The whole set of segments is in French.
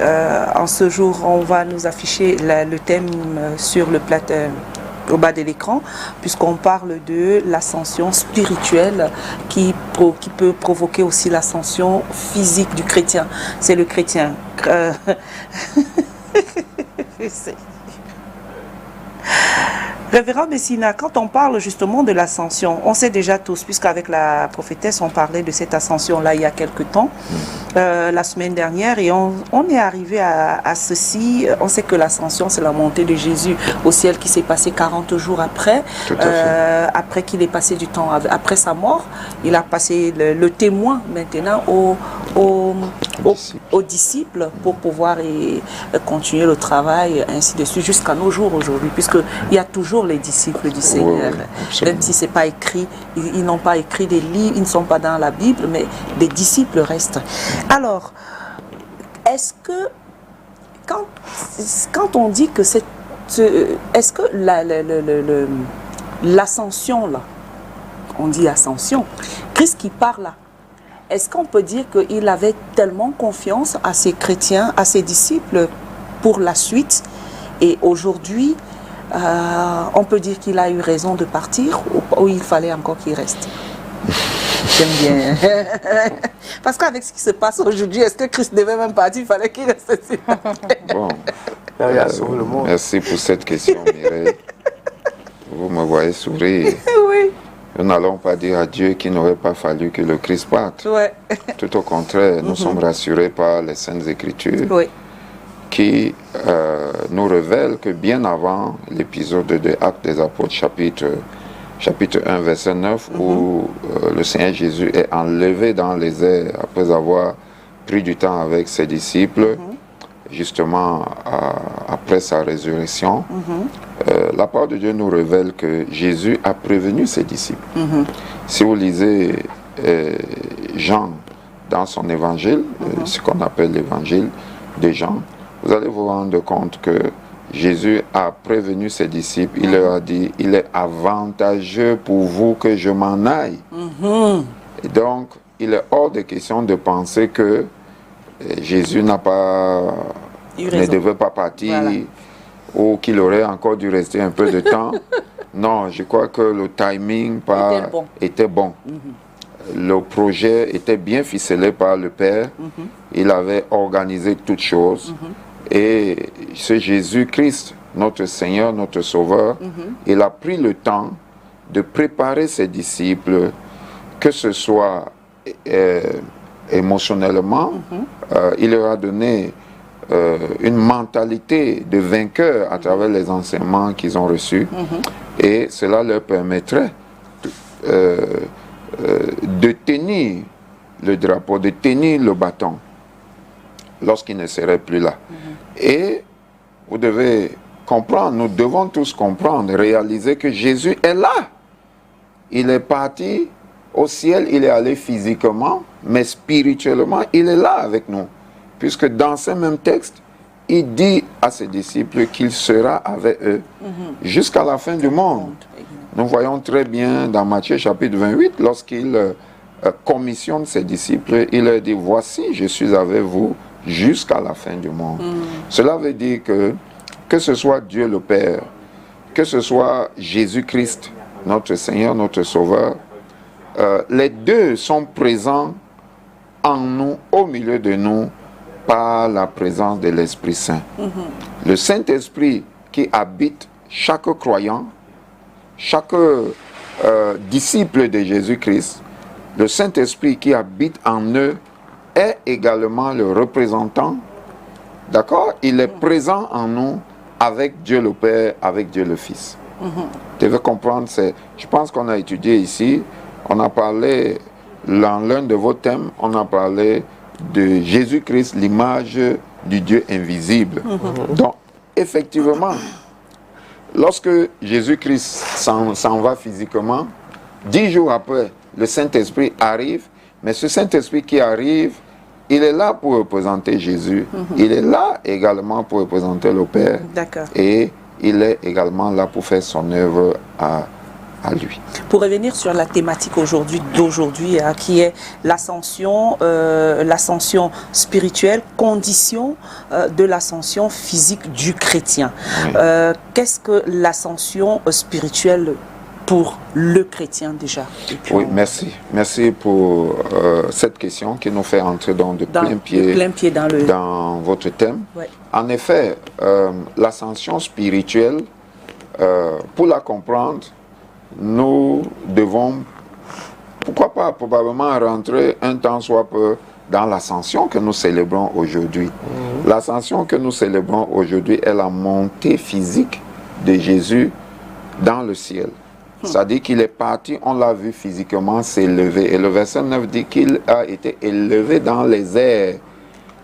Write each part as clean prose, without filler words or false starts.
En ce jour, on va nous afficher le thème sur le plateau au bas de l'écran, puisqu'on parle de l'ascension spirituelle qui peut provoquer aussi l'ascension physique du chrétien. C'est le chrétien. Révérend Messina, quand on parle justement de l'ascension, on sait déjà tous, puisqu'avec la prophétesse, on parlait de cette ascension-là il y a quelque temps, la semaine dernière, et on est arrivé à ceci. On sait que l'ascension, c'est la montée de Jésus au ciel qui s'est passé 40 jours après, après qu'il ait passé du temps, après sa mort. Il a passé le témoin maintenant aux disciples pour pouvoir continuer le travail, ainsi de suite, jusqu'à nos jours aujourd'hui, puisqu'il y a toujours les disciples du Seigneur. Même si ce n'est pas écrit, ils n'ont pas écrit des livres, ils ne sont pas dans la Bible, mais des disciples restent. Alors, est-ce que, quand on dit que c'est... Est-ce que l'ascension, là, on dit ascension, Christ qui parle là, est-ce qu'on peut dire qu'il avait tellement confiance à ses chrétiens, à ses disciples pour la suite, et aujourd'hui, on peut dire qu'il a eu raison de partir ou il fallait encore qu'il reste? J'aime bien. Parce qu'avec ce qui se passe aujourd'hui, est-ce que Christ devait même partir? Il fallait qu'il reste ici. Bon, merci pour cette question, Mireille. Vous me voyez sourire. Oui. Nous n'allons pas dire à Dieu qu'il n'aurait pas fallu que le Christ parte. Ouais. Tout au contraire, nous sommes rassurés par les Saintes Écritures qui nous révèlent que bien avant l'épisode de Actes des Apôtres, chapitre 1, verset 9, où le Seigneur Jésus est enlevé dans les airs après avoir pris du temps avec ses disciples, justement après sa résurrection, la parole de Dieu nous révèle que Jésus a prévenu ses disciples. Si vous lisez Jean dans son évangile, ce qu'on appelle l'évangile de Jean, vous allez vous rendre compte que Jésus a prévenu ses disciples, il leur a dit, il est avantageux pour vous que je m'en aille. Et donc, il est hors de question de penser que Jésus ne devait pas partir, ou qu'il aurait encore dû rester un peu de temps. Non, je crois que le timing était bon. Le projet était bien ficelé par le Père. Il avait organisé toutes choses. Et ce Jésus-Christ, notre Seigneur, notre Sauveur, il a pris le temps de préparer ses disciples, que ce soit émotionnellement, il leur a donné une mentalité de vainqueur à travers les enseignements qu'ils ont reçus, et cela leur permettrait de tenir le drapeau, de tenir le bâton lorsqu'ils ne seraient plus là. Et vous devez comprendre, nous devons tous comprendre, réaliser que Jésus est là. Il est parti au ciel, il est allé physiquement, mais spirituellement, il est là avec nous. Puisque dans ce même texte, il dit à ses disciples qu'il sera avec eux jusqu'à la fin du monde. Nous voyons très bien dans Matthieu chapitre 28, lorsqu'il commissionne ses disciples, il leur dit, voici, je suis avec vous jusqu'à la fin du monde. Cela veut dire que ce soit Dieu le Père, que ce soit Jésus-Christ, notre Seigneur, notre Sauveur, les deux sont présents en nous, au milieu de nous, par la présence de l'Esprit Saint. Le Saint-Esprit qui habite chaque croyant, chaque disciple de Jésus-Christ, le Saint-Esprit qui habite en eux est également le représentant, d'accord? Il est présent en nous avec Dieu le Père, avec Dieu le Fils. Vous devez comprendre, je pense qu'on a étudié ici, on a parlé, dans l'un de vos thèmes, on a parlé de Jésus-Christ, l'image du Dieu invisible. Donc, effectivement, lorsque Jésus-Christ s'en va physiquement, 10 jours après, le Saint-Esprit arrive, mais ce Saint-Esprit qui arrive, il est là pour représenter Jésus. Il est là également pour représenter le Père. Et il est également là pour faire son œuvre à lui. Pour revenir sur la thématique d'aujourd'hui, qui est l'ascension spirituelle, condition de l'ascension physique du chrétien. Oui. Qu'est-ce que l'ascension spirituelle pour le chrétien déjà? Oui, merci. Merci pour cette question qui nous fait entrer de plein pied dans votre thème. Ouais. En effet, l'ascension spirituelle, pour la comprendre, nous devons, pourquoi pas, probablement rentrer un temps soit peu dans l'ascension que nous célébrons aujourd'hui. L'ascension que nous célébrons aujourd'hui est la montée physique de Jésus dans le ciel. C'est-à-dire qu'il est parti, on l'a vu physiquement s'élever. Et le verset 9 dit qu'il a été élevé dans les airs.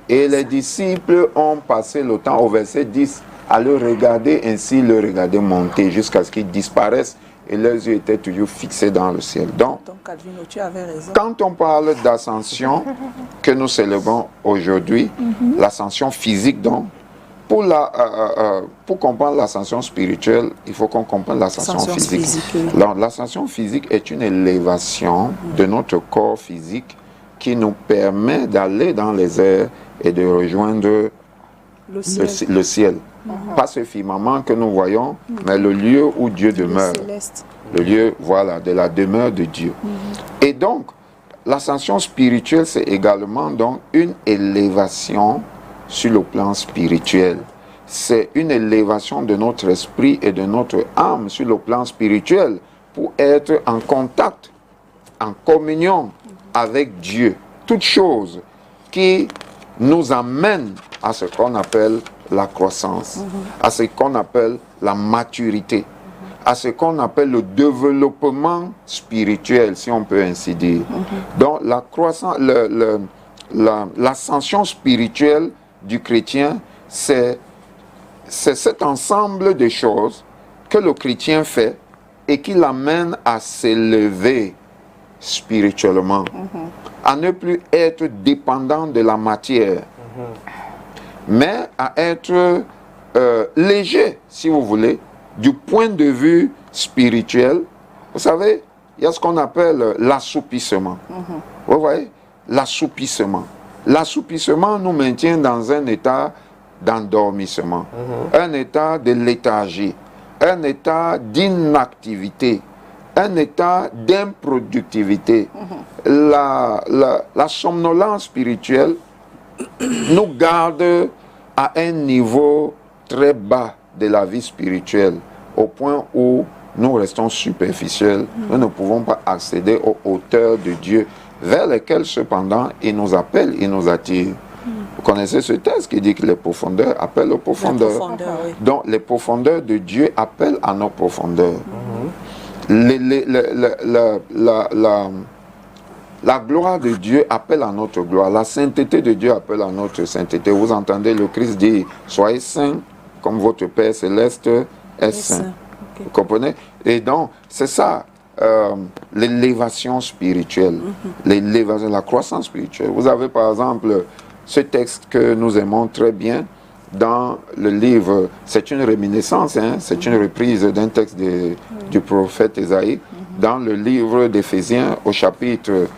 Et les disciples ont passé le temps, au verset 10, à le regarder ainsi, le regarder monter jusqu'à ce qu'il disparaisse. Et leurs yeux étaient toujours fixés dans le ciel. Donc, Calvino, tu avais raison. quand on parle d'ascension que nous célébrons aujourd'hui, l'ascension physique donc, pour comprendre l'ascension spirituelle, il faut qu'on comprenne l'ascension physique. L'ascension physique est une élévation de notre corps physique qui nous permet d'aller dans les airs et de rejoindre le ciel. Pas ce firmament que nous voyons, mais le lieu où Dieu demeure. Le lieu, voilà, de la demeure de Dieu. Et donc, l'ascension spirituelle, c'est également donc une élévation sur le plan spirituel. C'est une élévation de notre esprit et de notre âme sur le plan spirituel pour être en contact, en communion avec Dieu. Toute chose qui nous amène à ce qu'on appelle la croissance, à ce qu'on appelle la maturité, à ce qu'on appelle le développement spirituel, si on peut ainsi dire. Donc la croissance, l'ascension spirituelle du chrétien, c'est cet ensemble de choses que le chrétien fait et qui l'amène à s'élever spirituellement, à ne plus être dépendant de la matière, mais à être léger, si vous voulez, du point de vue spirituel. Vous savez, il y a ce qu'on appelle l'assoupissement. Vous voyez, l'assoupissement. L'assoupissement nous maintient dans un état d'endormissement, un état de léthargie, un état d'inactivité, un état d'improductivité. La somnolence spirituelle nous garde à un niveau très bas de la vie spirituelle, au point où nous restons superficiels, nous ne pouvons pas accéder aux hauteurs de Dieu, vers lesquelles cependant il nous appelle, il nous attire. Vous connaissez ce texte qui dit que les profondeurs appellent aux profondeurs. Oui. Donc les profondeurs de Dieu appellent à nos profondeurs. La gloire de Dieu appelle à notre gloire. La sainteté de Dieu appelle à notre sainteté. Vous entendez le Christ dire, soyez saints comme votre Père céleste est saint. Okay. Vous comprenez? Et donc, c'est ça, l'élévation spirituelle, l'élévation, la croissance spirituelle. Vous avez par exemple ce texte que nous aimons très bien dans le livre, c'est une réminiscence, c'est une reprise d'un texte du prophète Ésaïe, dans le livre d'Éphésiens au chapitre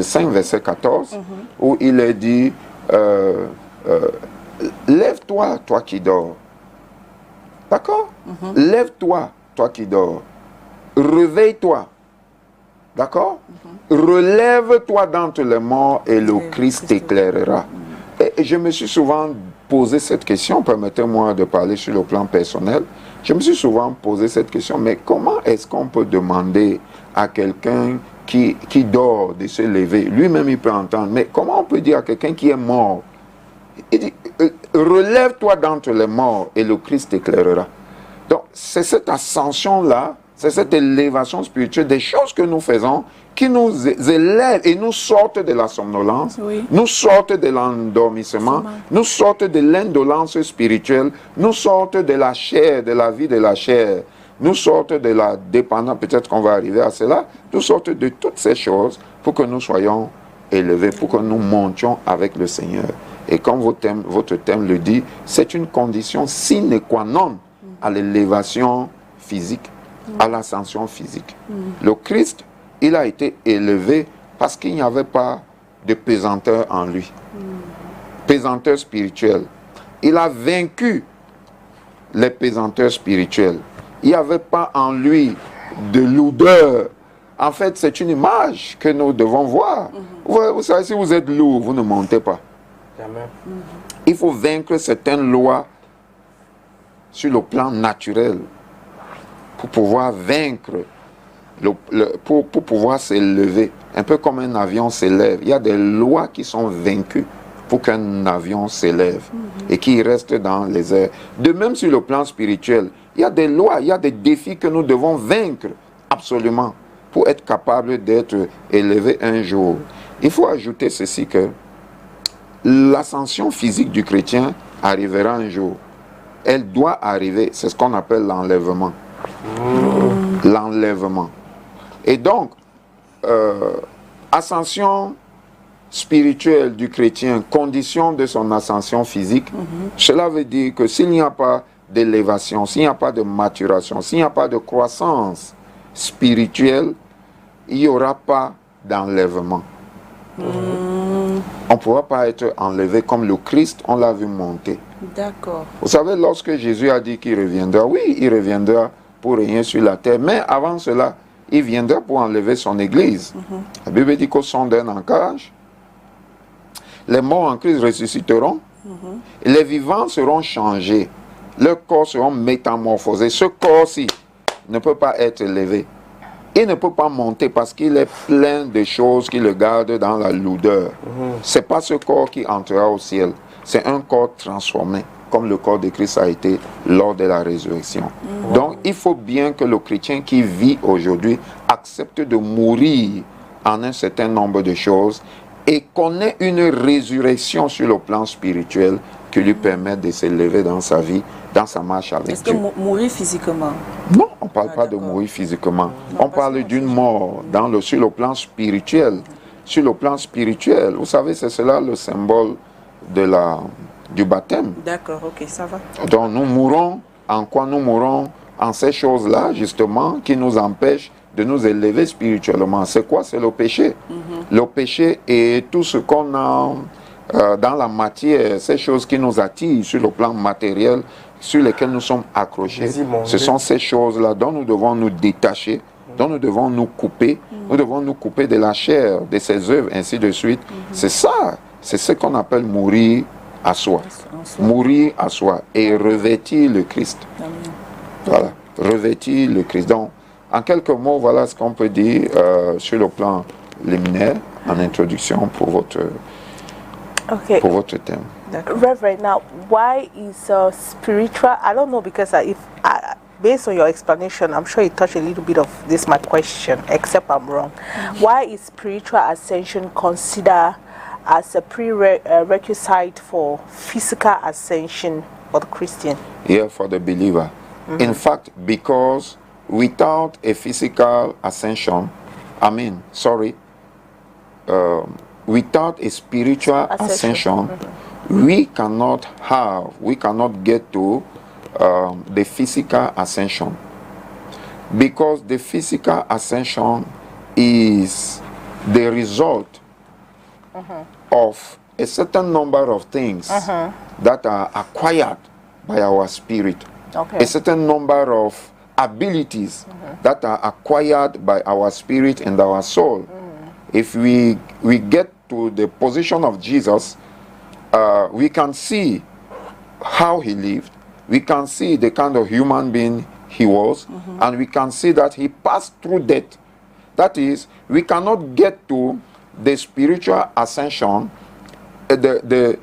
5, verset 14, où il est dit, lève-toi, toi qui dors. D'accord? Lève-toi, toi qui dors. Réveille-toi. D'accord? Relève-toi d'entre les morts et le Christ t'éclairera. Et je me suis souvent posé cette question, permettez-moi de parler sur le plan personnel. Je me suis souvent posé cette question, mais comment est-ce qu'on peut demander à quelqu'un qui dort de se lever? Lui-même, il peut entendre, mais comment on peut dire à quelqu'un qui est mort? Il dit, relève-toi d'entre les morts et le Christ t'éclairera. Donc, c'est cette ascension-là, c'est cette élévation spirituelle, des choses que nous faisons, qui nous élèvent et nous sortent de la somnolence, nous sortent de l'endormissement, nous sortent de l'indolence spirituelle, nous sortent de la chair, de la vie de la chair, nous sortent de la dépendance, peut-être qu'on va arriver à cela, nous sortent de toutes ces choses pour que nous soyons élevés, pour que nous montions avec le Seigneur. Et comme votre thème le dit, c'est une condition sine qua non à l'élévation physique à l'ascension physique. Le Christ, il a été élevé parce qu'il n'y avait pas de pesanteur en lui. Pesanteur spirituelle. Il a vaincu les pesanteurs spirituelles. Il n'y avait pas en lui de lourdeur. En fait, c'est une image que nous devons voir. Vous savez, si vous êtes lourd, vous ne montez pas. Jamais. Il faut vaincre certaines lois sur le plan naturel pour pouvoir vaincre, pour pouvoir s'élever. Un peu comme un avion s'élève. Il y a des lois qui sont vaincues pour qu'un avion s'élève et qu'il reste dans les airs. De même sur le plan spirituel, il y a des lois, il y a des défis que nous devons vaincre absolument pour être capable d'être élevé un jour. Il faut ajouter ceci que l'ascension physique du chrétien arrivera un jour. Elle doit arriver, c'est ce qu'on appelle l'enlèvement. L'enlèvement. Et donc, ascension spirituelle du chrétien, condition de son ascension physique, cela veut dire que s'il n'y a pas d'élévation, s'il n'y a pas de maturation, s'il n'y a pas de croissance spirituelle, il n'y aura pas d'enlèvement. On ne pourra pas être enlevé comme le Christ, on l'a vu monter. D'accord. Vous savez, lorsque Jésus a dit qu'il reviendra, oui, il reviendra pour régner sur la terre, mais avant cela, il viendra pour enlever son Église. La Bible dit qu'au son d'un encage, les morts en Christ ressusciteront, et les vivants seront changés, leurs corps seront métamorphosés. Ce corps-ci ne peut pas être élevé. Il ne peut pas monter parce qu'il est plein de choses qui le gardent dans la lourdeur. Ce n'est pas ce corps qui entrera au ciel, c'est un corps transformé, comme le corps de Christ a été lors de la résurrection. Donc, il faut bien que le chrétien qui vit aujourd'hui accepte de mourir en un certain nombre de choses et qu'on ait une résurrection sur le plan spirituel qui lui permet de s'élever dans sa vie, dans sa marche avec Est-ce que Dieu. mourir physiquement? Non, on ne parle pas de d'accord. mourir physiquement. Non, On pas parle d'une mort sur le plan spirituel. Sur le plan spirituel, vous savez, c'est cela le symbole du baptême. D'accord, ok, ça va. Donc nous mourons, en quoi nous mourons? En ces choses-là, justement, qui nous empêchent de nous élever spirituellement. C'est quoi? C'est le péché. Le péché est tout ce qu'on a dans la matière, ces choses qui nous attirent sur le plan matériel, sur lesquelles nous sommes accrochés. Ce sont ces choses-là dont nous devons nous détacher, dont nous devons nous couper. Nous devons nous couper de la chair, de ses œuvres, ainsi de suite. C'est ça, c'est ce qu'on appelle mourir à soi. Mourir à soi et revêtir le Christ. Amen. Voilà, revêtir le Christ. Donc, en quelques mots, voilà ce qu'on peut dire sur le plan liminaire, en introduction pour votre thème. Reverend, now why is spiritual? I don't know, because based on your explanation, I'm sure you touched a little bit of this my question, except I'm wrong. Why is spiritual ascension considered as a prerequisite for physical ascension for the Christian? Yeah, for the believer. In fact, because without a physical ascension, without a spiritual ascension, we cannot get to the physical ascension. Because the physical ascension is the result of a certain number of things that are acquired by our spirit. Okay. A certain number of abilities that are acquired by our spirit and our soul. If we get to the position of Jesus, we can see how he lived, we can see the kind of human being he was, and we can see that he passed through death. That is, we cannot get to the spiritual ascension, the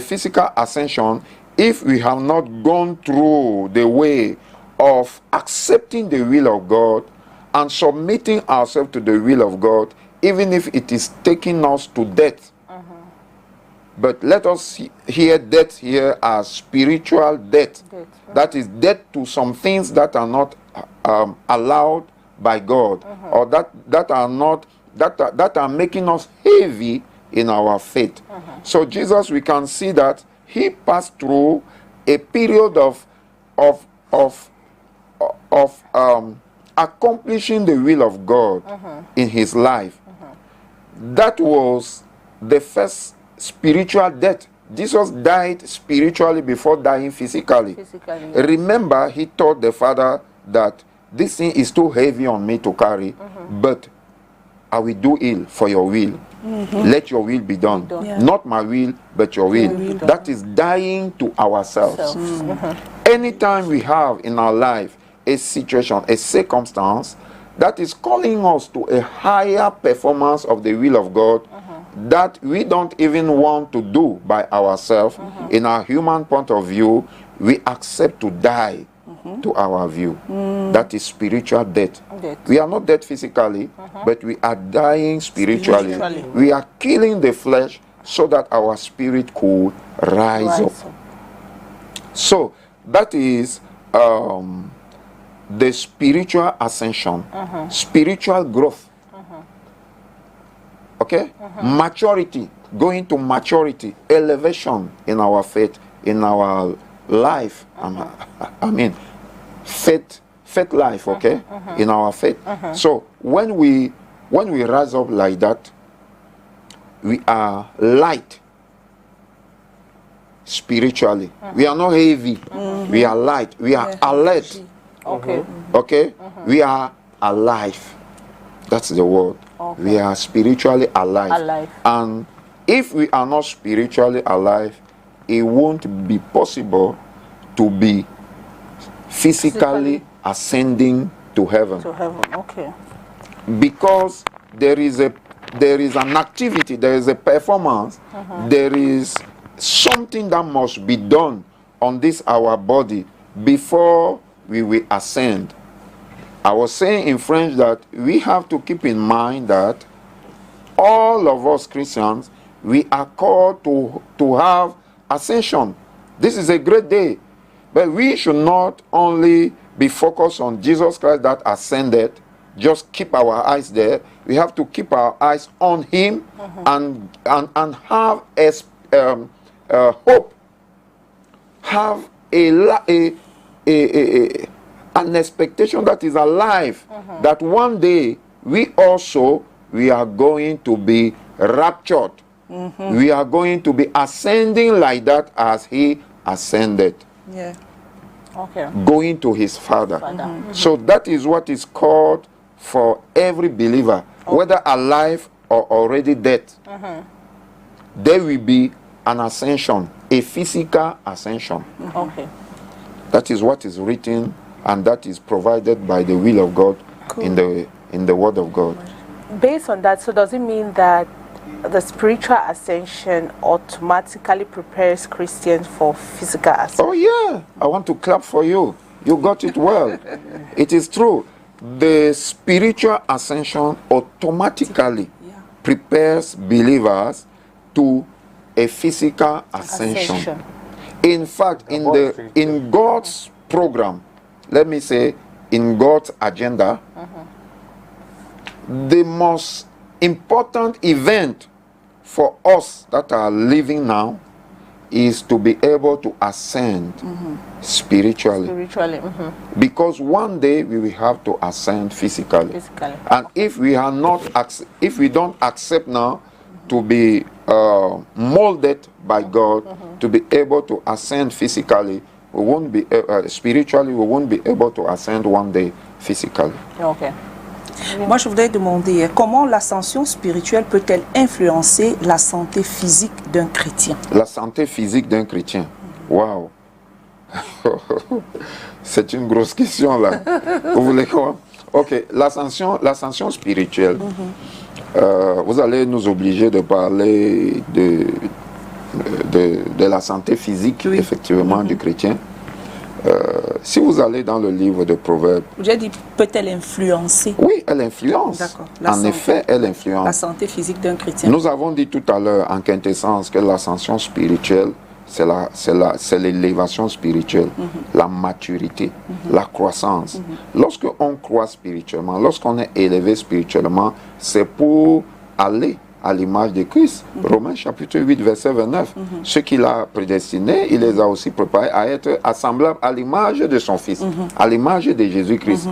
physical ascension, if we have not gone through the way of accepting the will of God and submitting ourselves to the will of God, even if it is taking us to death. But let us hear death here as spiritual death. That is death to some things that are not allowed by God, or that are making us heavy in our faith. So Jesus, we can see that he passed through a period of of accomplishing the will of God in his life. That was the first spiritual death. Jesus died spiritually before dying physically. Remember, he told the Father that this thing is too heavy on me to carry, but I will do it for your will. Let your will be done. Yeah. Not my will, but your will. That is dying to ourselves. Anytime we have in our life a situation, a circumstance that is calling us to a higher performance of the will of God that we don't even want to do by ourselves, in our human point of view, we accept to die to our view. That is spiritual death. We are not dead physically, but we are dying spiritually. We are killing the flesh so that our spirit could rise up. So that is the spiritual ascension, spiritual growth. Okay? Maturity, going to maturity, elevation in our faith, in our life. I mean, faith life, okay? In our faith. So when we rise up like that, we are light spiritually. We are not heavy. We are light. We are alert. Okay? We are alive. That's the word. We are spiritually alive. And if we are not spiritually alive, it won't be possible to be physically ascending to heaven. Because there is an activity, there is a performance, there is something that must be done on this our body before we will ascend. I was saying in French that we have to keep in mind that all of us Christians, we are called to have ascension. This is a great day. But we should not only be focused on Jesus Christ that ascended, just keep our eyes there. We have to keep our eyes on him and have hope, have an expectation that is alive, that one day we are going to be raptured. We are going to be ascending like that as he ascended. Going to his Father. So that is what is called for every believer, whether alive or already dead. There will be an ascension, a physical ascension. That is what is written, and that is provided by the will of God in the Word of God. Based on that, so does it mean that the spiritual ascension automatically prepares Christians for physical ascension? Oh yeah, I want to clap for you. You got it well. It is true. The spiritual ascension automatically prepares believers to a physical ascension. In fact, in God's program, let me say, in God's agenda, the most important event for us that are living now is to be able to ascend spiritually. Because one day we will have to ascend physically. And if we don't accept now to be molded by God, to be able to ascend physically, we won't be spiritually, we won't be able to ascend one day physically. Moi, je voudrais demander comment l'ascension spirituelle peut-elle influencer la santé physique d'un chrétien? La santé physique d'un chrétien. Waouh! C'est une grosse question là. Vous voulez quoi? Ok, l'ascension spirituelle. Vous allez nous obliger de parler de la santé physique, effectivement, du chrétien. Si vous allez dans le livre de Proverbes... J'ai dit, peut-elle influencer? Oui, elle influence. En effet, elle influence. La santé physique d'un chrétien. Nous avons dit tout à l'heure, en quintessence, que l'ascension spirituelle, c'est l'élévation spirituelle, la maturité, la croissance. Lorsqu'on croît spirituellement, lorsqu'on est élevé spirituellement, c'est pour aller à l'image de Christ. Romains chapitre 8, verset 29. Ceux qu'il a prédestinés, il les a aussi préparés à être assemblables à l'image de son Fils, à l'image de Jésus-Christ.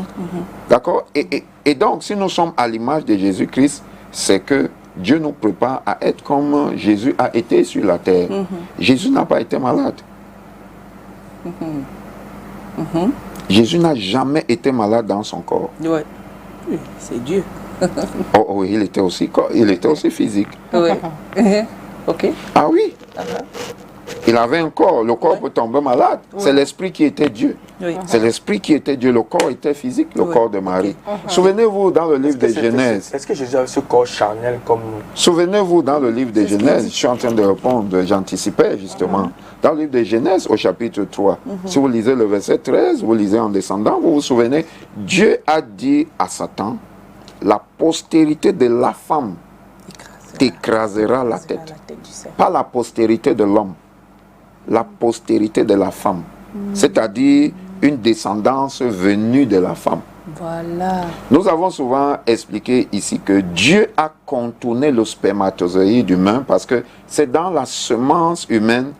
D'accord? Et donc, si nous sommes à l'image de Jésus-Christ, c'est que Dieu nous prépare à être comme Jésus a été sur la terre. Jésus n'a pas été malade. Jésus n'a jamais été malade dans son corps. Ouais. Oui, c'est Dieu. Oh, oui, il était aussi physique. Oui. Ok. Ah oui. Il avait un corps. Le corps peut tomber malade. C'est l'esprit qui était Dieu. Oui. C'est l'esprit qui était Dieu. Le corps était physique, le Oui. corps de Marie. Souvenez-vous dans le livre de Genèse. Est-ce que Jésus avait ce corps charnel comme nous? Souvenez-vous dans le livre de Genèse. Je suis en train de répondre, j'anticipais justement. Dans le livre de Genèse, au chapitre 3, si vous lisez le verset 13, vous lisez en descendant, vous vous souvenez, Dieu a dit à Satan, la postérité de la femme t'écrasera la tête. Pas la postérité de l'homme, la postérité de la femme. C'est-à-dire une descendance venue de la femme. Voilà. Nous avons souvent expliqué ici que Dieu a contourné le spermatozoïde humain parce que c'est dans la semence humaine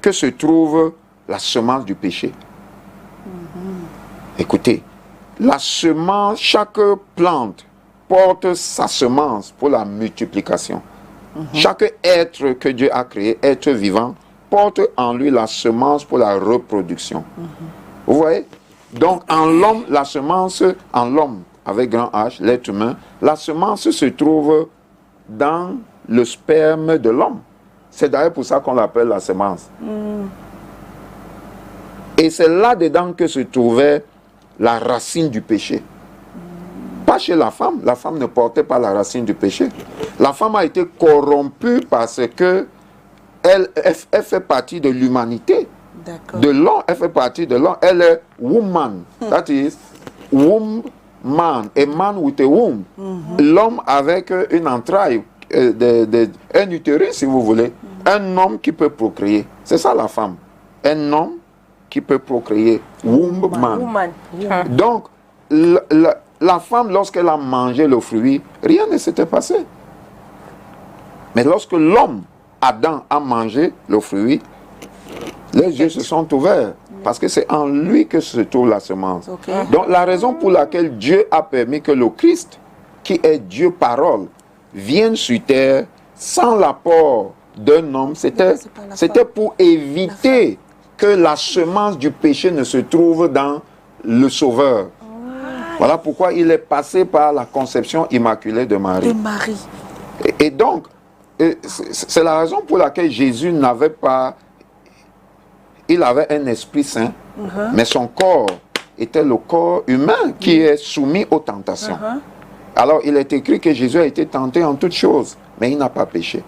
que se trouve la semence du péché. Écoutez, la semence, chaque plante porte sa semence pour la multiplication. Chaque être que Dieu a créé, être vivant, porte en lui la semence pour la reproduction. Vous voyez? Donc en l'homme, la semence, en l'homme, avec grand H, l'être humain, la semence se trouve dans le sperme de l'homme. C'est d'ailleurs pour ça qu'on l'appelle la semence. Et c'est là-dedans que se trouvait la racine du péché. Pas chez la femme ne portait pas la racine du péché. La femme a été corrompue parce que elle fait partie de l'humanité. De l'homme, elle fait partie de l'homme. Elle est woman. That is, womb man. A man with a womb. L'homme avec une entraille, un utérus si vous voulez. Un homme qui peut procréer. C'est ça la femme. Un homme qui peut procréer. Womb man. Donc, la femme, lorsqu'elle a mangé le fruit, rien ne s'était passé. Mais lorsque l'homme, Adam, a mangé le fruit, les yeux se sont ouverts. Parce que c'est en lui que se trouve la semence. Donc la raison pour laquelle Dieu a permis que le Christ, qui est Dieu parole, vienne sur terre sans l'apport d'un homme, c'était pour éviter que la semence du péché ne se trouve dans le Sauveur. Voilà pourquoi il est passé par la conception immaculée de Marie. Et donc, c'est la raison pour laquelle Jésus n'avait pas... Il avait un esprit saint, mais son corps était le corps humain qui est soumis aux tentations. Alors, il est écrit que Jésus a été tenté en toutes choses, mais il n'a pas péché.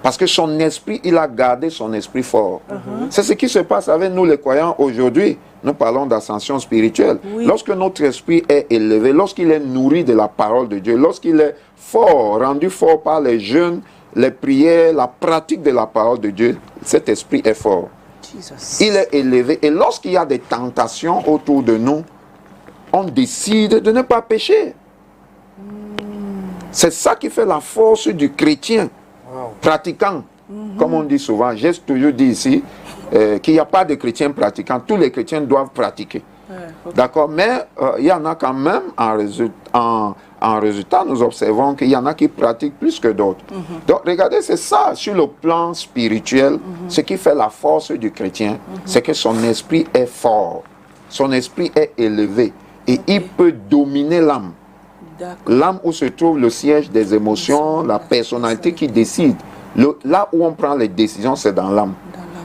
Parce que son esprit, il a gardé son esprit fort. C'est ce qui se passe avec nous les croyants aujourd'hui. Nous parlons d'ascension spirituelle. Lorsque notre esprit est élevé, lorsqu'il est nourri de la parole de Dieu, lorsqu'il est fort, rendu fort par les jeûnes, les prières, la pratique de la parole de Dieu, cet esprit est fort. Il est élevé. Et lorsqu'il y a des tentations autour de nous, on décide de ne pas pécher. C'est ça qui fait la force du chrétien pratiquant. Comme on dit souvent, j'ai toujours dit ici qu'il n'y a pas de chrétiens pratiquants. Tous les chrétiens doivent pratiquer. D'accord? Mais il y en a quand même, en résultat, nous observons qu'il y en a qui pratiquent plus que d'autres. Donc, regardez, c'est ça, sur le plan spirituel, ce qui fait la force du chrétien, c'est que son esprit est fort, son esprit est élevé, et il peut dominer l'âme. L'âme où se trouve le siège des émotions, la personnalité qui décide. Là où on prend les décisions, c'est dans l'âme.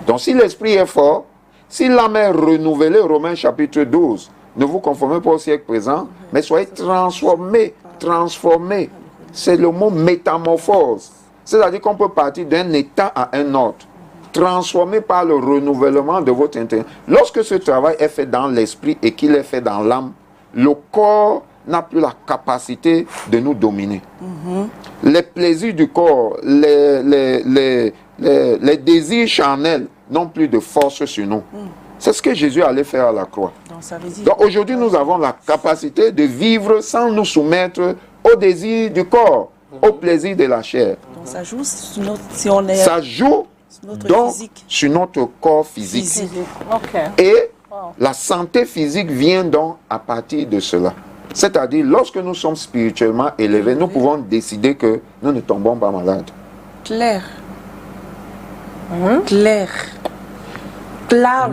Donc, si l'esprit est fort, si l'âme est renouvelée, Romains chapitre 12, ne vous conformez pas au siècle présent, mais soyez transformés. Transformés. C'est le mot métamorphose. C'est-à-dire qu'on peut partir d'un état à un autre. Transformé par le renouvellement de votre intérieur. Lorsque ce travail est fait dans l'esprit et qu'il est fait dans l'âme, le corps n'a plus la capacité de nous dominer. Les plaisirs du corps, les désirs charnels n'ont plus de force sur nous. C'est ce que Jésus allait faire à la croix. Donc aujourd'hui, nous avons la capacité de vivre sans nous soumettre aux désirs du corps. au plaisir de la chair. Donc ça joue sur notre, si on est Ça joue sur notre donc physique. sur notre corps physique. Physique. Ok. Et Wow. la santé physique vient donc à partir de cela. C'est-à-dire, lorsque nous sommes spirituellement élevés, nous pouvons décider que nous ne tombons pas malades. Clair. Clair. Clair.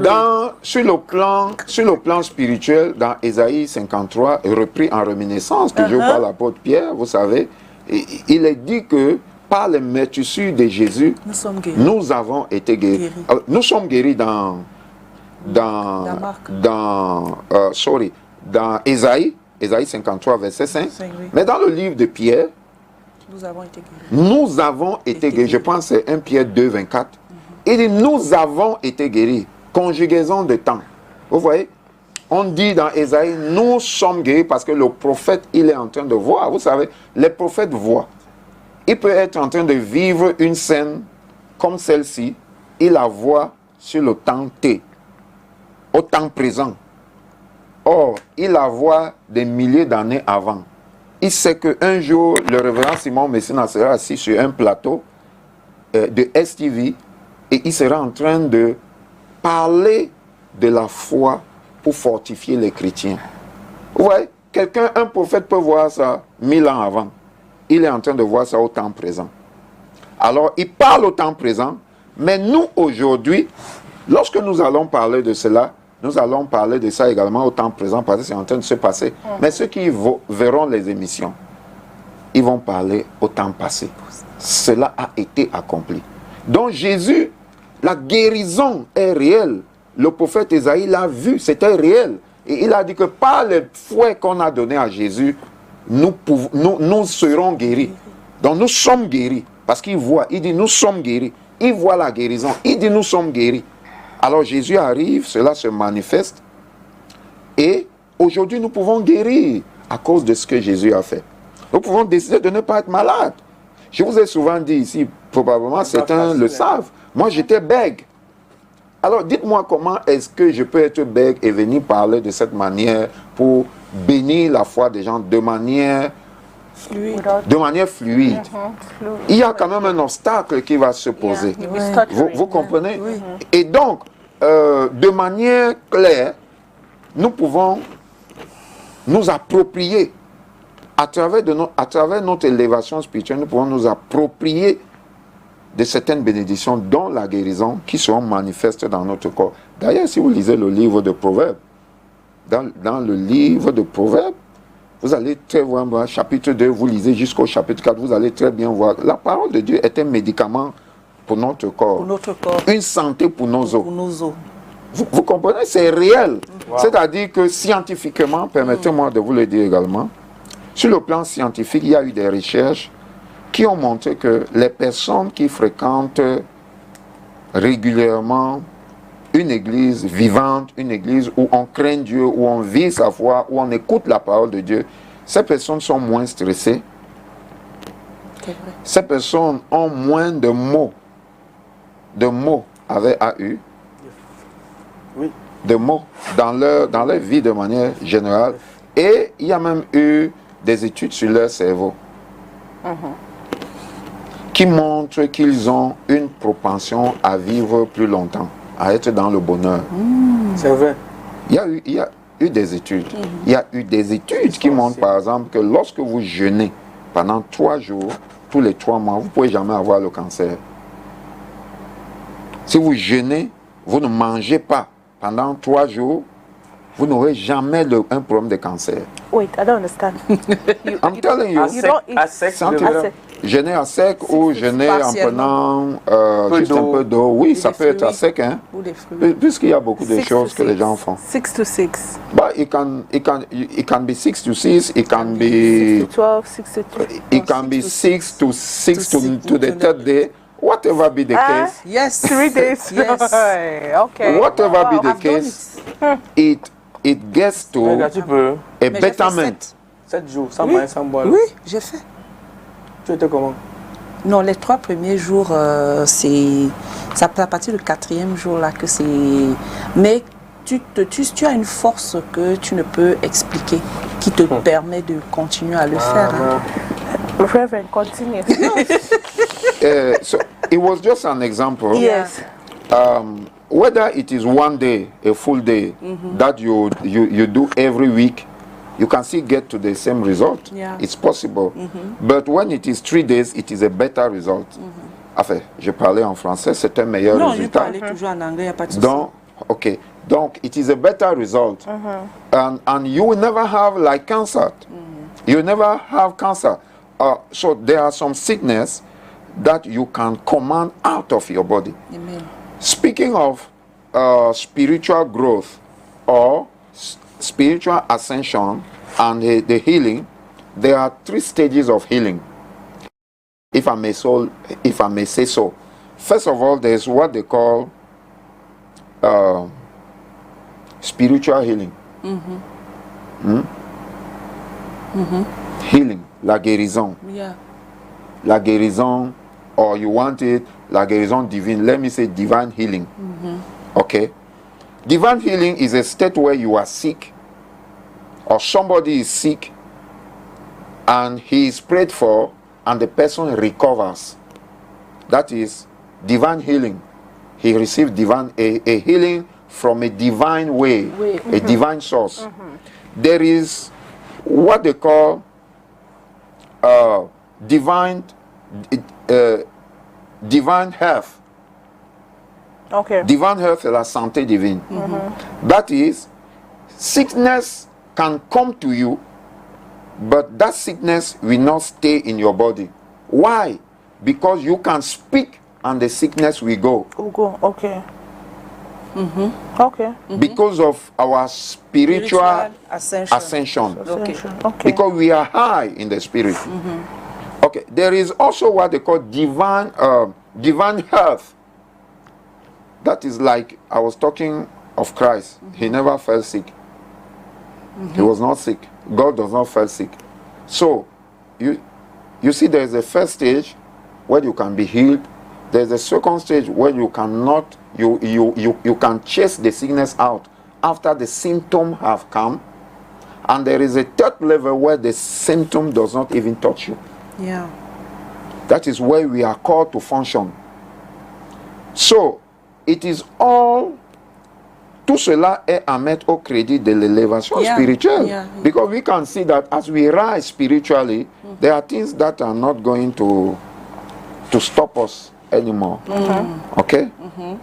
Sur le plan spirituel, dans Ésaïe 53, repris en réminiscence, toujours par l'apôtre Pierre, vous savez, il est dit que par les métissures de Jésus, Nous sommes guéris. nous avons été guéris. Nous sommes guéris dans Marc. dans Ésaïe 53, verset 5. Oui. Mais dans le livre de Pierre, Nous avons été guéris. nous avons été guéris. Je pense que c'est 1 Pierre 2, 24. Il dit, nous avons été guéris. Conjugaison de temps. Vous voyez? On dit dans Ésaïe, nous sommes guéris parce que le prophète, il est en train de voir. Vous savez, les prophètes voient. Il peut être en train de vivre une scène comme celle-ci. Il la voit sur le temps T, au temps présent. Or, il la voit des milliers d'années avant. Il sait qu'un jour, le révérend Simon Messina sera assis sur un plateau de STV et il sera en train de parler de la foi pour fortifier les chrétiens. Vous voyez, un prophète peut voir ça 1000 ans avant. Il est en train de voir ça au temps présent. Alors, il parle au temps présent, mais nous, aujourd'hui, lorsque nous allons parler de cela, nous allons parler de ça également au temps présent parce que c'est en train de se passer. Mais ceux qui verront les émissions, ils vont parler au temps passé. Cela a été accompli. Donc Jésus, la guérison est réelle. Le prophète Ésaïe l'a vu, c'était réel. Et il a dit que par les fouets qu'on a donnés à Jésus, nous serons guéris. Donc nous sommes guéris. Parce qu'il voit, il dit nous sommes guéris. Il voit la guérison, il dit nous sommes guéris. Alors Jésus arrive, cela se manifeste. Et aujourd'hui nous pouvons guérir à cause de ce que Jésus a fait. Nous pouvons décider de ne pas être malade. Je vous ai souvent dit ici, probablement certains le savent. Moi j'étais bègue. Alors dites-moi comment est-ce que je peux être bègue et venir parler de cette manière pour bénir la foi des gens de manière fluide. Il y a quand même un obstacle qui va se poser. Vous comprenez? Oui. Et donc, de manière claire, nous pouvons nous approprier, à travers notre élévation spirituelle, nous pouvons nous approprier de certaines bénédictions, dont la guérison, qui seront manifestes dans notre corps. D'ailleurs, si vous lisez le livre de Proverbes, dans le livre de Proverbes, vous allez très bien voir, chapitre 2, vous lisez jusqu'au chapitre 4, vous allez très bien voir. La parole de Dieu est un médicament pour notre corps. Pour notre corps. Une santé pour nos os. Pour nos os. Vous comprenez, c'est réel. Wow. C'est-à-dire que scientifiquement, permettez-moi de vous le dire également, sur le plan scientifique, il y a eu des recherches qui ont montré que les personnes qui fréquentent régulièrement une église vivante, une église où on craint Dieu, où on vit sa foi, où on écoute la parole de Dieu, ces personnes sont moins stressées. Ces personnes ont moins de mots avec AU, de mots dans leur vie de manière générale. Et il y a même eu des études sur leur cerveau qui montrent qu'ils ont une propension à vivre plus longtemps, à être dans le bonheur. C'est vrai. Il y a eu des études. Il y a eu des études qui montrent par exemple que lorsque vous jeûnez pendant 3 jours, tous les 3 mois, vous ne pouvez jamais avoir le cancer. Si vous jeûnez, vous ne mangez pas pendant 3 jours, vous n'aurez jamais un problème de cancer. Wait, I don't understand. I'm telling you. À sec, Jeûner à sec ou jeûner en prenant juste un peu d'eau. Oui, ça peut être à sec, hein. Puisqu'il y a beaucoup de choses que les gens font. 6 to 6. But it can be 6 to 6. It can be 6 to 12, 6 to 2. It can be 6 to 6 to the third day. Whatever be the case. Yes. 3 days. Yes. Okay. Whatever be the I've done case, it gets to Tu peux. a Mais j'ai fait betterment. 7 jours, sans manger, sans boire. Oui, j'ai fait. Tu étais comment? Non, les 3 premiers jours, c'est à partir du 4e jour là que c'est. Mais tu as une force que tu ne peux expliquer, qui te permet de continuer à le faire. Hein. Reverend, continue. So it was just an example. Yes. Whether it is one day, a full day, that you do every week, you can still get to the same result. Yeah. It's possible. But when it is 3 days, it is a better result. Enfin, je parlais en français, c'est un meilleur Non, je résultat. parlais toujours en anglais, il n'y a pas de souci. Donc, okay. Donc, it is a better result. And you will never have like cancer. You will never have cancer. So there are some sickness that you can command out of your body. Amen. Speaking of spiritual growth or spiritual ascension and the healing, there are 3 stages of healing, if I may say so. First of all, there's what they call spiritual healing. Healing, la guérison. Yeah. La guérison, or you want it, la guérison divine. Let me say divine healing. Okay? Divine healing is a state where you are sick, or somebody is sick, and he is prayed for, and the person recovers. That is divine healing. He received a healing from a divine way, a divine source. There is what they call divine health. Okay. Divine health est la santé divine. That is, sickness can come to you, but that sickness will not stay in your body. Why? Because you can speak and the sickness will go. Ugo, okay. Okay. Because of our spiritual ascension. ascension. Okay. Okay. Because we are high in the spirit. Okay, there is also what they call divine health. That is like, I was talking of Christ. He never fell sick. He was not sick. God does not fall sick. So, you see, there is a first stage where you can be healed. There is a second stage where you cannot, you can chase the sickness out after the symptom have come. And there is a third level where the symptom does not even touch you. Yeah. That is where we are called to function. So, it is all, tout cela est à mettre au crédit de l'élévation spirituelle. Yeah. Because we can see that as we rise spiritually, there are things that are not going to stop us anymore. Okay?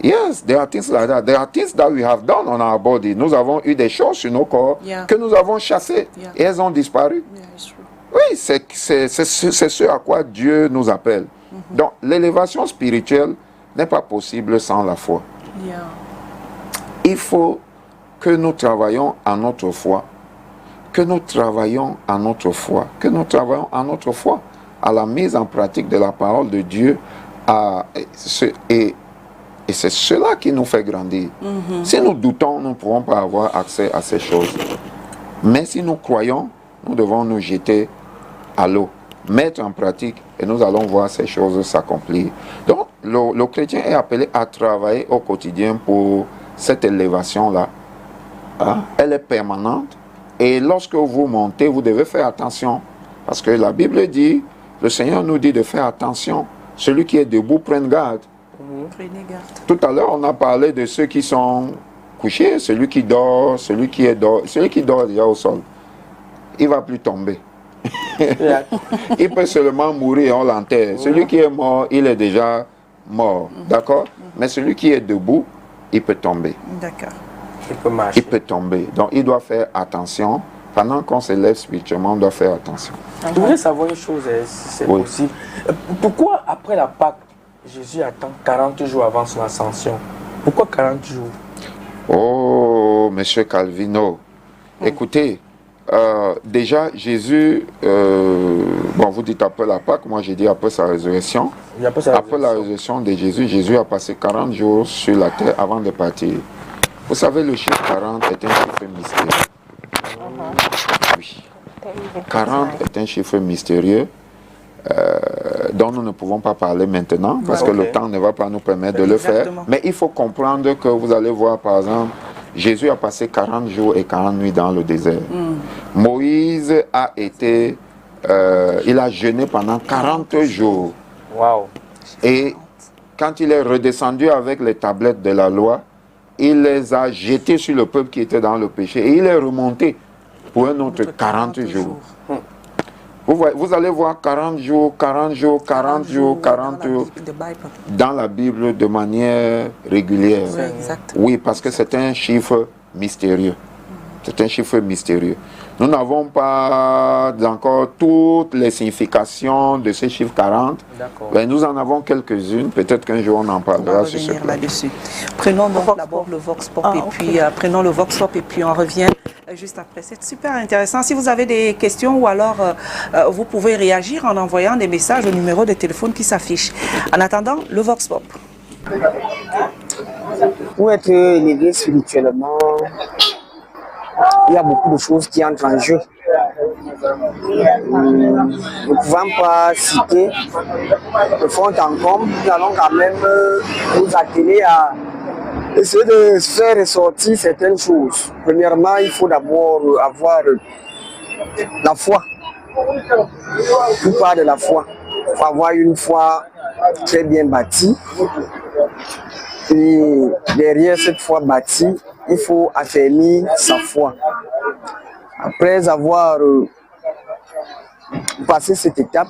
Yes, there are things like that. There are things that we have done on our body. Nous avons eu des choses sur nos corps que nous avons chassées et elles ont disparu. Yeah, it's true. Oui, c'est ce à quoi Dieu nous appelle. Donc, l'élévation spirituelle n'est pas possible sans la foi. Yeah. Il faut que nous travaillions à notre foi, que nous travaillions à notre foi, que nous travaillions à notre foi, à la mise en pratique de la parole de Dieu. Et c'est cela qui nous fait grandir. Si nous doutons, nous ne pourrons pas avoir accès à ces choses. Mais si nous croyons, nous devons nous jeter à l'eau, mettre en pratique, et nous allons voir ces choses s'accomplir. Donc, le chrétien est appelé à travailler au quotidien pour cette élévation-là. Elle est permanente. Et lorsque vous montez, vous devez faire attention. Parce que la Bible dit, le Seigneur nous dit de faire attention. Celui qui est debout, prenne garde. Prenez garde. Tout à l'heure, on a parlé de ceux qui sont couchés, celui qui dort déjà au sol. Il ne va plus tomber. Il peut seulement mourir et on l'enterre. Celui qui est mort, il est déjà mort. D'accord? Mais celui qui est debout, il peut tomber. D'accord. Il peut marcher. Il peut tomber. Donc, il doit faire attention. Pendant qu'on s'élève spirituellement, on doit faire attention. Je voudrais savoir une chose, si c'est possible. Pourquoi, après la Pâque, Jésus attend 40 jours avant son ascension? Pourquoi 40 jours? Oh, monsieur Calvino. Écoutez, déjà, Jésus, bon, vous dites après la Pâque, moi j'ai dit après sa résurrection. Après la résurrection de Jésus, Jésus a passé 40 jours sur la terre avant de partir. Vous savez, le chiffre 40 est un chiffre mystérieux. Oui. 40 est un chiffre mystérieux dont nous ne pouvons pas parler maintenant parce que le temps ne va pas nous permettre de le faire. Mais il faut comprendre que vous allez voir, par exemple, Jésus a passé 40 jours et 40 nuits dans le désert. Moïse a été il a jeûné pendant 40 jours. Waouh. Et quand il est redescendu avec les tablettes de la loi, il les a jetées sur le peuple qui était dans le péché. Et il est remonté pour un autre 40 jours. Vous allez voir 40 jours, 40 jours, 40 jours, 40 jours dans la Bible de manière régulière. Oui, exact. Oui, parce que c'est un chiffre mystérieux. C'est un chiffre mystérieux. Nous n'avons pas encore toutes les significations de ce chiffre 40. Mais nous en avons quelques-unes. Peut-être qu'un jour on en parlera. On va revenir là-dessus. Prenons donc d'abord le Vox Pop et puis prenons le Vox Pop et puis on revient juste après. C'est super intéressant. Si vous avez des questions ou alors vous pouvez réagir en envoyant des messages au numéro de téléphone qui s'affiche. En attendant, le Vox Pop. Pour être élevé spirituellement, il y a beaucoup de choses qui entrent en jeu. Nous ne pouvons pas citer de fond en comble, nous allons quand même nous atteler à essayer de faire ressortir certaines choses. Premièrement, il faut d'abord avoir la foi. Tout part de la foi. Il faut avoir une foi très bien bâtie. Et derrière cette foi bâtie, il faut affermir sa foi. Après avoir passé cette étape,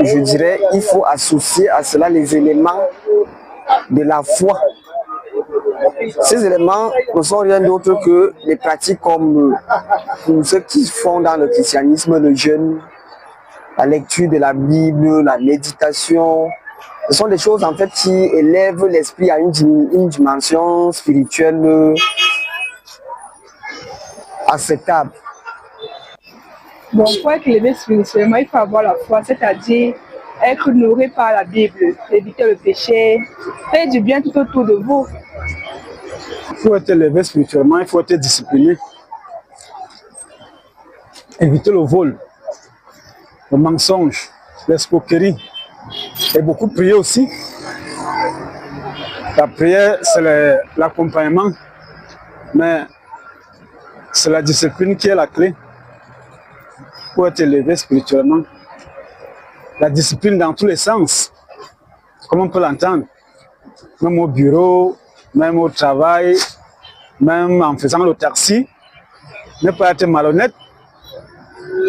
je dirais qu'il faut associer à cela les éléments de la foi. Ces éléments ne sont rien d'autre que les pratiques comme pour ceux qui font dans le christianisme le jeûne, la lecture de la Bible, la méditation. Ce sont des choses en fait qui élèvent l'esprit à une dimension spirituelle acceptable. Bon, pour être élevé spirituellement, il faut avoir la foi, c'est-à-dire être nourri par la Bible, éviter le péché, faire du bien tout autour de vous. Pour être élevé spirituellement, il faut être discipliné. Éviter le vol, le mensonge, l'escroquerie. Et beaucoup prier aussi. La prière, c'est l'accompagnement, mais c'est la discipline qui est la clé pour être élevé spirituellement. La discipline dans tous les sens, comme on peut l'entendre, même au bureau, même au travail, même en faisant le taxi, ne pas être malhonnête.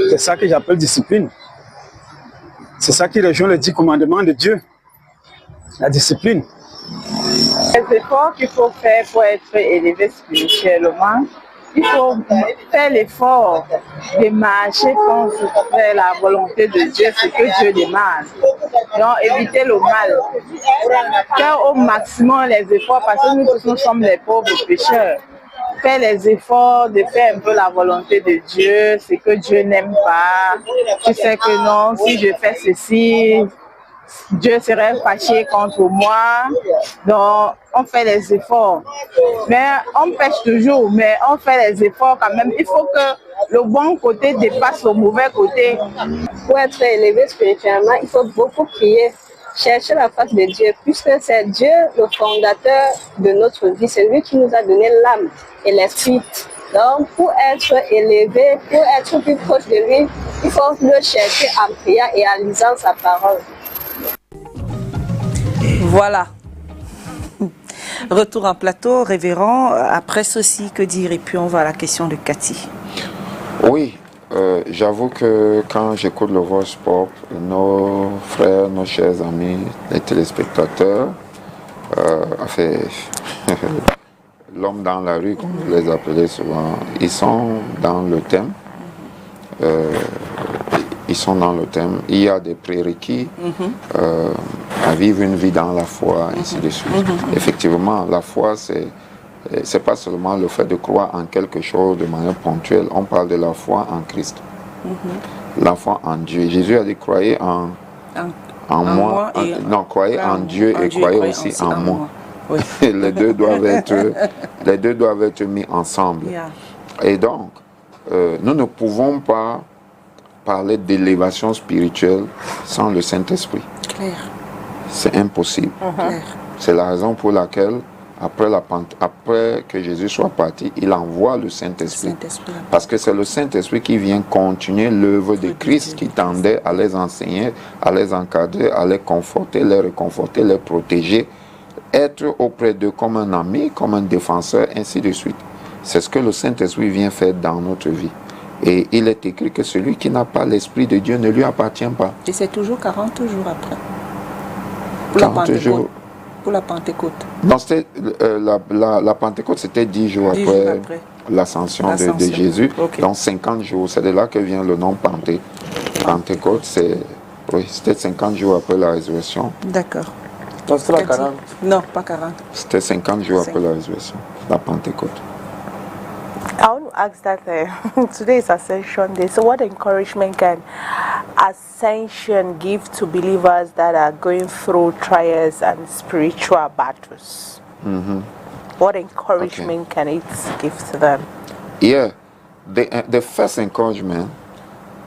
C'est ça que j'appelle discipline. C'est ça qui rejoint les 10 commandements de Dieu, la discipline. Les efforts qu'il faut faire pour être élevé spirituellement, il faut faire l'effort de marcher quand vous faites la volonté de Dieu, ce que Dieu demande. Donc, éviter le mal. Faire au maximum les efforts parce que nous tous nous sommes les pauvres pécheurs. Faire les efforts de faire un peu la volonté de Dieu, ce que Dieu n'aime pas. Tu sais que non, si je fais ceci, Dieu serait fâché contre moi. Donc, on fait les efforts. Mais on pêche toujours, mais on fait les efforts quand même. Il faut que le bon côté dépasse le mauvais côté. Pour être élevé spirituellement, il faut beaucoup prier. Chercher la face de Dieu, puisque c'est Dieu le fondateur de notre vie, c'est lui qui nous a donné l'âme et l'esprit. Donc, pour être élevé, pour être plus proche de lui, il faut le chercher en priant et en lisant sa parole. Voilà. Retour en plateau, révérend. Après ceci, que dire? Et puis on va à la question de Cathy. Oui. J'avoue que quand j'écoute le Vox Pop, nos frères, nos chers amis, les téléspectateurs, l'homme dans la rue, comme vous les appelez souvent, ils sont dans le thème. Ils sont dans le thème. Il y a des prérequis à vivre une vie dans la foi, ainsi de suite. Effectivement, la foi, c'est pas seulement le fait de croire en quelque chose de manière ponctuelle. On parle de la foi en Christ. La foi en Dieu. Jésus a dit croyez en moi. Non, croyez en Dieu et croyez aussi en moi. Oui. les deux doivent être mis ensemble. Yeah. Et donc, nous ne pouvons pas parler d'élévation spirituelle sans le Saint-Esprit. Clair. C'est impossible. C'est la raison pour laquelle après que Jésus soit parti, il envoie le Saint-Esprit. Saint-Esprit. Parce que c'est le Saint-Esprit qui vient continuer l'œuvre de Christ, qui tendait à les enseigner, à les encadrer, à les conforter, les réconforter, les protéger, être auprès d'eux comme un ami, comme un défenseur, ainsi de suite. C'est ce que le Saint-Esprit vient faire dans notre vie. Et il est écrit que celui qui n'a pas l'Esprit de Dieu ne lui appartient pas. Et c'est toujours 40 jours après. Pour la 40 Pentecôte. jours. Pour la Pentecôte. Non, la Pentecôte, c'était 10 jours 10 jours après après. l'ascension de L'ascension. Jésus. Ok. Donc 50 jours, c'est de là que vient le nom Pentecôte. C'était 50 jours après la résurrection. D'accord. Donc c'est la 40. Non, pas 40. C'était 50 jours après la résurrection, la Pentecôte. I want to ask that today is Ascension Day. So, what encouragement can Ascension give to believers that are going through trials and spiritual battles? What encouragement can it give to them? Yeah, the first encouragement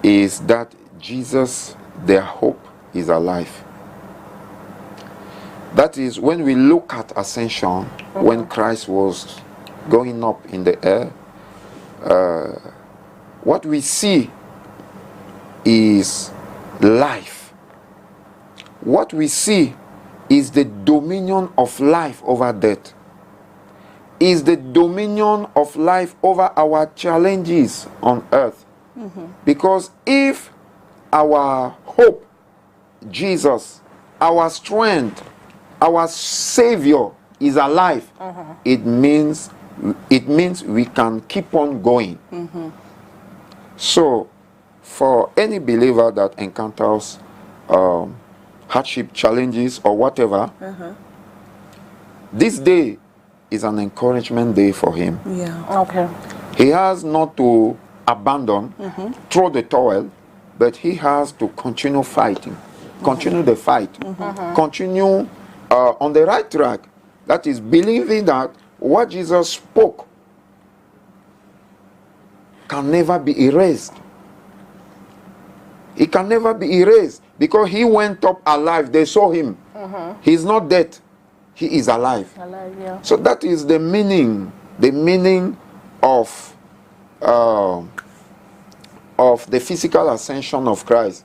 is that Jesus, their hope, is alive. That is, when we look at Ascension, when Christ was going up in the air, what we see is life. What we see is the dominion of life over death. Is the dominion of life over our challenges on earth. Because if our hope, Jesus, our strength, our Savior is alive, it means we can keep on going. So, for any believer that encounters hardship, challenges, or whatever, this day is an encouragement day for him. Yeah. Okay. He has not to abandon, throw the towel, but he has to continue fighting, continue the fight, continue on the right track. That is, believing that what Jesus spoke can never be erased. It can never be erased because he went up alive. They saw him. He's not dead. He is alive. Alive, yeah. So that is the meaning of the physical ascension of Christ.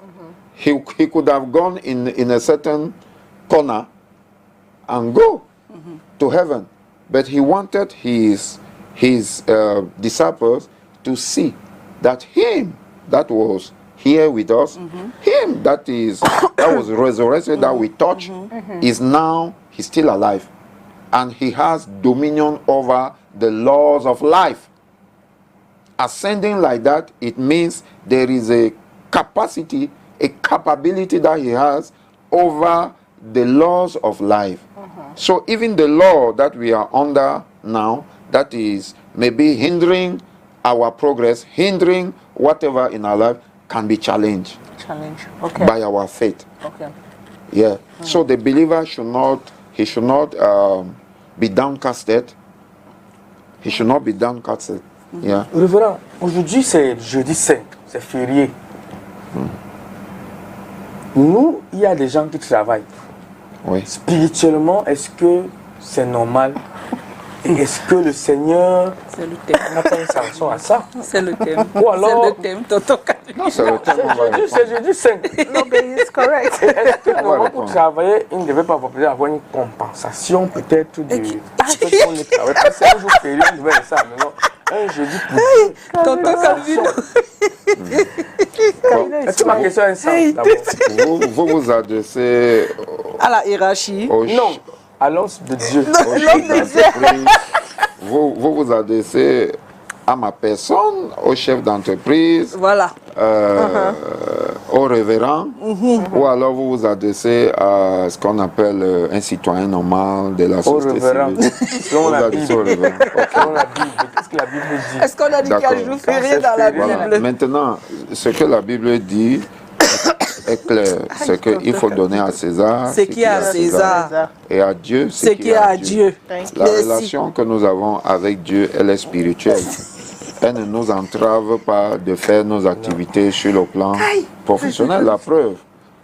He could have gone in a certain corner and go to heaven, but he wanted his disciples to see that him that was here with us, him that was resurrected, that we touch, is now, he's still alive, and he has dominion over the laws of life. Ascending like that, it means there is a capacity, a capability that he has over the laws of life. So even the law that we are under now, that is maybe hindering our progress, hindering whatever in our life, can be challenged Okay. by our faith. Okay. Yeah. So the believer should not be downcasted. He should not be downcasted. Yeah. Révérend, aujourd'hui c'est jeudi saint, c'est férié. Nous, il y a des gens qui travaillent. Oui. Spirituellement, est-ce que c'est normal? Et est-ce que le Seigneur C'est le thème. n'a pas une sanction à ça? C'est le thème. Ou alors- C'est le thème, Tonton Kadi. Non, c'est le thème. on va répondre. C'est jeudi saint. No, but it's correct. Est-ce que On va normalement pour répondre. travailler, il ne devait pas avoir une compensation peut-être de ce qu'on ne travaille pas? C'est un jour férié, on devait laisser à la maison. Un jeudi pour Tonton Kadi. Est-ce que ma question a un sens d'abord? Vous vous adressez À la hiérarchie. au Non, à l'once de Dieu. au chef d'entreprise. Vous vous adressez à ma personne, au chef d'entreprise, Voilà. au révérend, ou alors vous vous adressez à ce qu'on appelle un citoyen normal de la Au société révérend. civile. Selon Vous la adressez Bible. au révérend. Ok. Selon la Bible, qu'est-ce que la Bible dit? Est-ce qu'on a dit qu'il y a D'accord. un jour férié dans la Voilà. Bible? Maintenant, ce que la Bible dit est clair. C'est qu'il faut donner à César Ce qui est à César. et à Dieu Ce qui est à Dieu. La Merci. relation que nous avons avec Dieu, elle est spirituelle. Elle ne nous entrave pas de faire nos activités sur le plan professionnel. La preuve,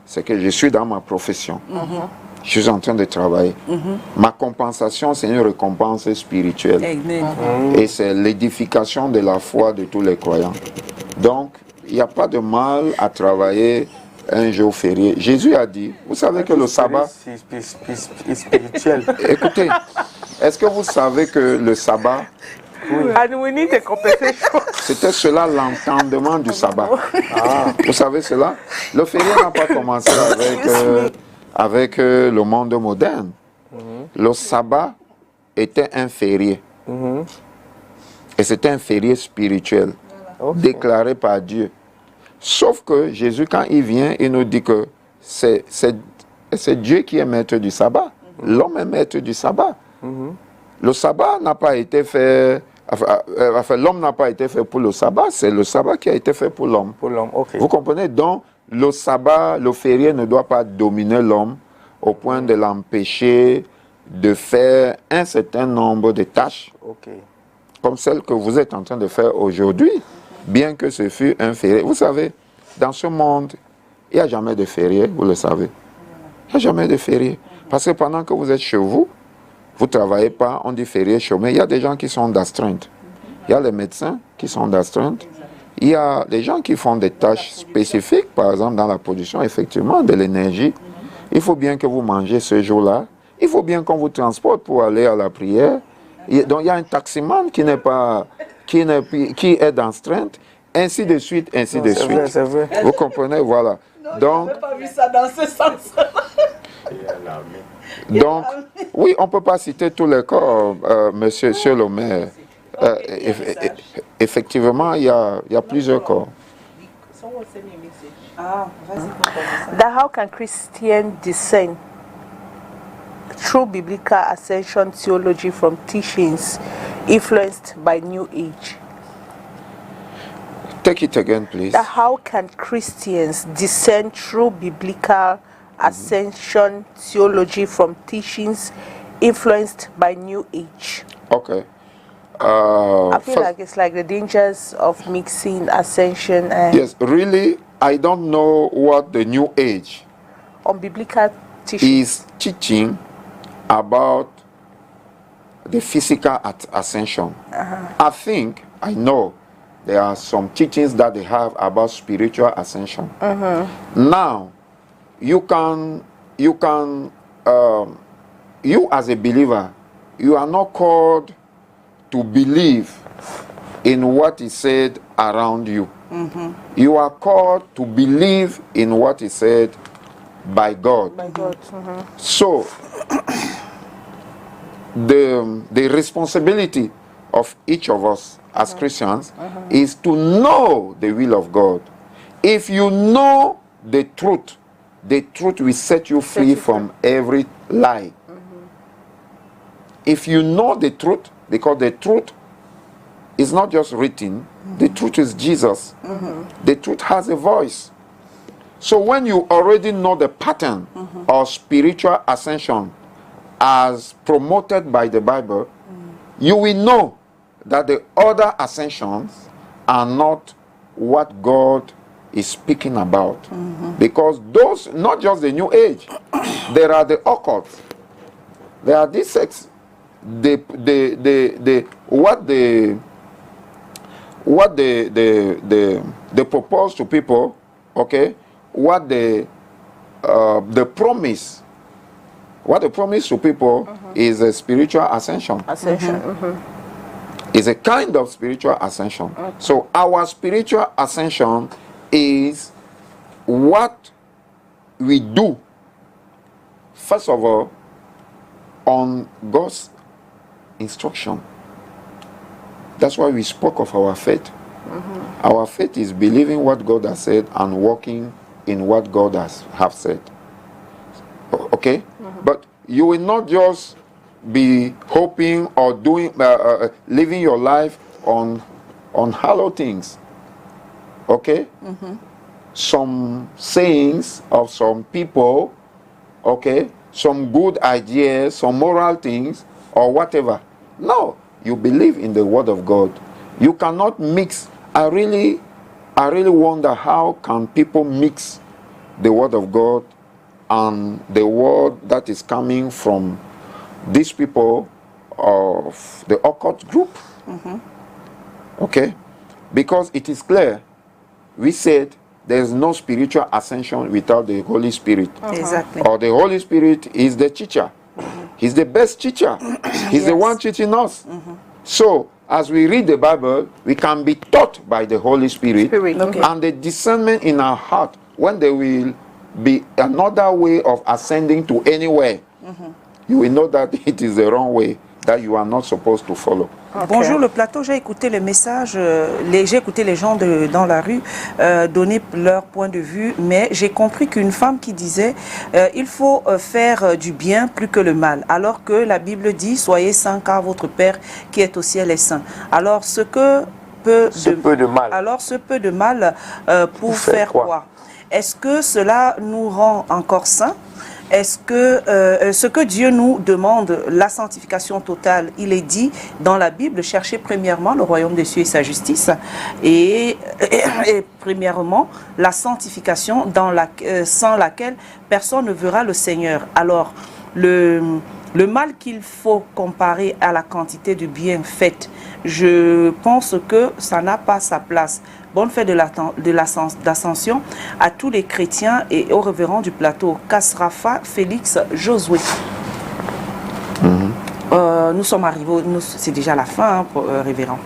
c'est que je suis dans ma profession. Je suis en train de travailler. Ma compensation, c'est une récompense spirituelle. Amen. Et c'est l'édification de la foi de tous les croyants. Donc, il n'y a pas de mal à travailler un jour férié. Jésus a dit, vous savez que le sabbat... C'est spirituel. Écoutez, est-ce que vous savez que le sabbat, And we need a compensation. c'était cela l'entendement du sabbat? Vous savez cela? Le férié n'a pas commencé avec le monde moderne. Le sabbat était un férié. Et c'était un férié spirituel, déclaré par Dieu. Sauf que Jésus, quand il vient, il nous dit que c'est Dieu qui est maître du sabbat. L'homme est maître du sabbat. Le sabbat n'a pas été fait... Enfin, l'homme n'a pas été fait pour le sabbat, c'est le sabbat qui a été fait pour l'homme. Pour l'homme, ok. Vous comprenez? Donc, le sabbat, le férié ne doit pas dominer l'homme au point de l'empêcher de faire un certain nombre de tâches, comme celles que vous êtes en train de faire aujourd'hui, bien que ce fût un férié. Vous savez, dans ce monde, il n'y a jamais de férié, vous le savez. Il n'y a jamais de férié. Parce que pendant que vous êtes chez vous, vous ne travaillez pas, on dit férié, chômé. Il y a des gens qui sont d'astreinte. Il y a les médecins qui sont d'astreinte. Il y a des gens qui font des tâches spécifiques, par exemple dans la production, effectivement, de l'énergie. Il faut bien que vous mangez ce jour-là. Il faut bien qu'on vous transporte pour aller à la prière. Donc il y a un taximan qui est d'astreinte, ainsi de suite, ainsi de suite. C'est vrai. Vous comprenez, voilà. Donc, Je n'ai pas vu ça dans ce sens. Donc, oui, on ne peut pas citer tous les corps, monsieur le maire. Effectivement, il y a plusieurs corps. That how can Christians discern true biblical ascension theology from teachings influenced by New Age? Take it again, please. That how can Christians discern true biblical ascension theology from teachings influenced by New Age? Okay. I feel like it's like the dangers of mixing ascension and yes, really, I don't know what the New Age unbiblical teaching is teaching about the physical ascension. I think, I know, there are some teachings that they have about spiritual ascension. Now, you as a believer, you are not called to believe in what is said around you. You are called to believe in what is said by God. by God. So, the responsibility of each of us as Christians is to know the will of God. If you know the truth will set you free from every lie. If you know the truth, because the truth is not just written, the truth is Jesus. The truth has a voice. So when you already know the pattern of spiritual ascension as promoted by the Bible, you will know that the other ascensions are not what God is speaking about. Because those, not just the New Age, there are the occult. There are these sects. What they propose to people, okay? What the promise to people is a spiritual ascension. Is a kind of spiritual ascension. So our spiritual ascension is what we do, first of all, on God's instruction. That's why we spoke of our faith. Our faith is believing what God has said and walking in what God has said. Okay? But you will not just be hoping or doing living your life on hollow things. Okay? Some sayings of some people, okay, some good ideas, some moral things, or whatever. No, you believe in the Word of God. You cannot mix. I really wonder how can people mix the Word of God on the word that is coming from these people of the occult group. Okay? Because it is clear, we said there is no spiritual ascension without the Holy Spirit. Exactly. Or the Holy Spirit is the teacher. He's the best teacher. He's the one teaching us. So, as we read the Bible, we can be taught by the Holy Spirit. Okay. And the discernment in our heart, when there will be another way of ascending to anywhere, you will know that it is the wrong way, that you are not supposed to follow. Okay. Bonjour le plateau, j'ai écouté les messages, j'ai écouté les gens dans la rue donner leur point de vue, mais j'ai compris qu'une femme qui disait il faut faire du bien plus que le mal, alors que la Bible dit soyez saints car votre Père qui est au ciel est saint. Alors ce peu de mal pour faire quoi? Est-ce que cela nous rend encore saints? Est-ce que ce que Dieu nous demande, la sanctification totale, il est dit dans la Bible, cherchez premièrement le royaume des cieux et sa justice, et premièrement la sanctification sans laquelle personne ne verra le Seigneur. Alors, le mal qu'il faut comparer à la quantité de bien fait, je pense que ça n'a pas sa place. Bonne fête de l'ascension à tous les chrétiens et aux révérends du plateau. Kasrafa, Félix, Josué. Nous sommes arrivés, c'est déjà la fin, révérend.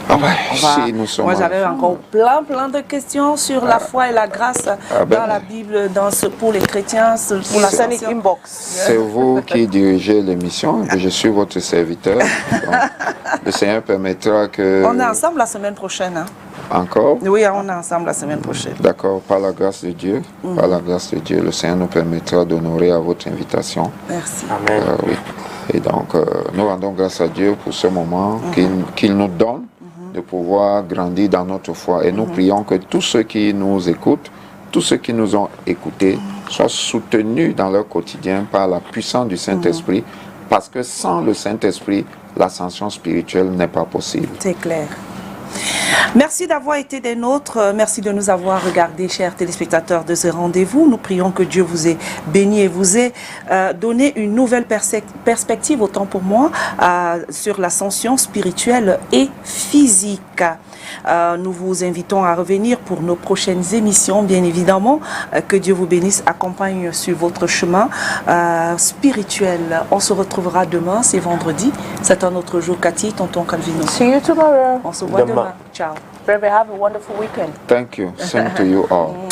Moi j'avais encore plein de questions sur la foi et la grâce dans la Bible, pour les chrétiens, pour la Sonic Inbox. C'est vous qui dirigez l'émission, je suis votre serviteur. Donc, le Seigneur permettra que... On est ensemble la semaine prochaine. Hein? Encore? Oui, on est ensemble la semaine prochaine. D'accord, par la grâce de Dieu, par la grâce de Dieu, le Seigneur nous permettra d'honorer à votre invitation. Merci. Amen. Oui. Et donc, nous rendons grâce à Dieu pour ce moment qu'il nous donne de pouvoir grandir dans notre foi. Et nous prions que tous ceux qui nous écoutent, tous ceux qui nous ont écoutés, soient soutenus dans leur quotidien par la puissance du Saint-Esprit, parce que sans le Saint-Esprit, l'ascension spirituelle n'est pas possible. C'est clair. Merci d'avoir été des nôtres. Merci de nous avoir regardés, chers téléspectateurs de ce rendez-vous. Nous prions que Dieu vous ait béni et vous ait donné une nouvelle perspective, autant pour moi, sur l'ascension spirituelle et physique. Nous vous invitons à revenir pour nos prochaines émissions, bien évidemment. Que Dieu vous bénisse, accompagne sur votre chemin spirituel. On se retrouvera demain, c'est vendredi. C'est un autre jour. Cathy, tonton Calvino. See you tomorrow. On se voit demain. Ciao. Baby, have a wonderful weekend. Thank you. Same to you all.